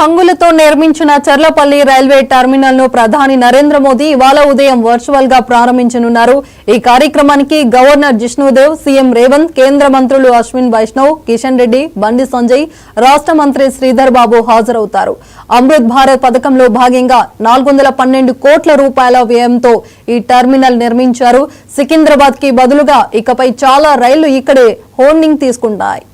హంగులతో నిర్మించిన Cherlapalli railway terminal ను ప్రధాని నరేంద్ర మోదీ ఇవాళ ఉదయం వర్చువల్ గా ప్రారంభించనున్నారు. ఈ కార్యక్రమానికి గవర్నర్ జిష్ణుదేవ్, సీఎం రేవంత్, కేంద్ర మంత్రులు అశ్విన్ వైష్ణవ్, కిషన్ రెడ్డి, బండి సంజయ్, రాష్ట్ర మంత్రి శ్రీధర్ బాబు హాజరవుతారు. అమృత్ భారత్ పథకంలో భాగంగా 412 కోట్ల రూపాయల వ్యయంతో ఈ టెర్మినల్ నిర్మించారు. సికింద్రాబాద్ కి బదులుగా ఇకపై చాలా రైళ్లు ఇక్కడే హోల్డింగ్ తీసుకుంటాయి.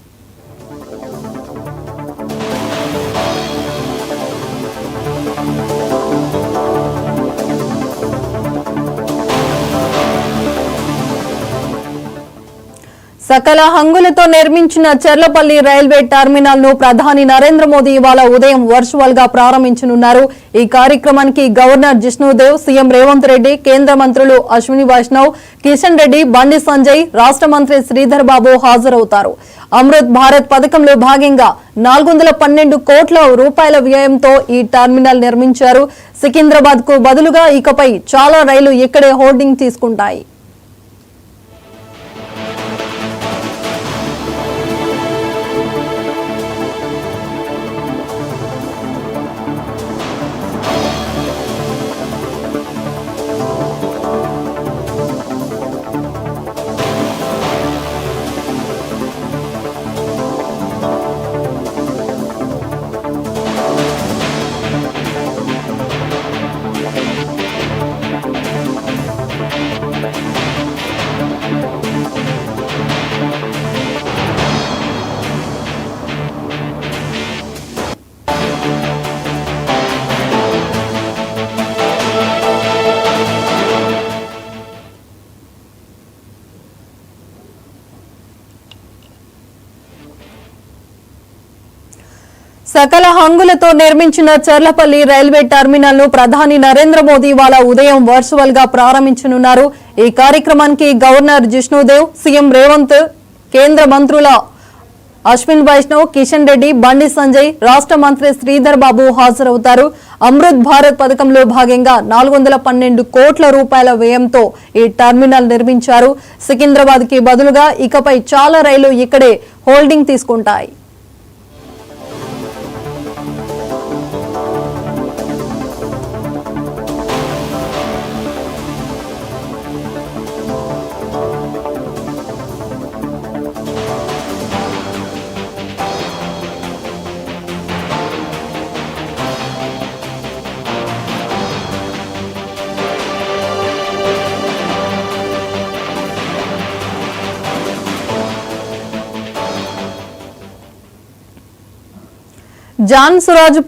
సకల హంగులతో నిర్మించిన చర్లపల్లి రైల్వే టెర్మినల్ ను ప్రధాని నరేంద్ర మోదీ ఇవాళ ఉదయం వర్చువల్ గా ప్రారంభించనున్నారు. ఈ కార్యక్రమానికి గవర్నర్ జిష్ణుదేవ్, సీఎం రేవంత్ రెడ్డి, కేంద్ర మంత్రులు అశ్విని వైష్ణవ్, కిషన్ రెడ్డి, బండి సంజయ్, రాష్ట్ర మంత్రి శ్రీధర్ బాబు హాజరవుతారు. అమృత్ భారత్ పథకంలో భాగంగా 412 కోట్ల రూపాయల వ్యయంతో ఈ టెర్మినల్ నిర్మించారు. సికింద్రాబాద్ కు బదులుగా ఇకపై చాలా రైళ్లు ఇక్కడే హోల్డింగ్ తీసుకుంటాయి. సకల హంగులతో నిర్మించిన చర్లపల్లి రైల్వే టెర్మినల్ ను ప్రధాని నరేంద్ర మోదీ ఇవాళ ఉదయం వర్చువల్ గా ప్రారంభించనున్నారు. ఈ కార్యక్రమానికి గవర్నర్ జిష్ణుదేవ్, సీఎం రేవంత్, కేంద్ర మంత్రుల అశ్విన్ వైష్ణవ్, కిషన్ రెడ్డి, బండి సంజయ్, రాష్ట్ర మంత్రి శ్రీధర్ బాబు హాజరవుతారు. అమృత్ భారత్ పథకంలో భాగంగా 412 కోట్ల రూపాయల వ్యయంతో ఈ టెర్మినల్ నిర్మించారు. సికింద్రాబాద్ కి బదులుగా ఇకపై చాలా రైళ్లు ఇక్కడే హోల్డింగ్ తీసుకుంటాయి. జాన్ సురాజ్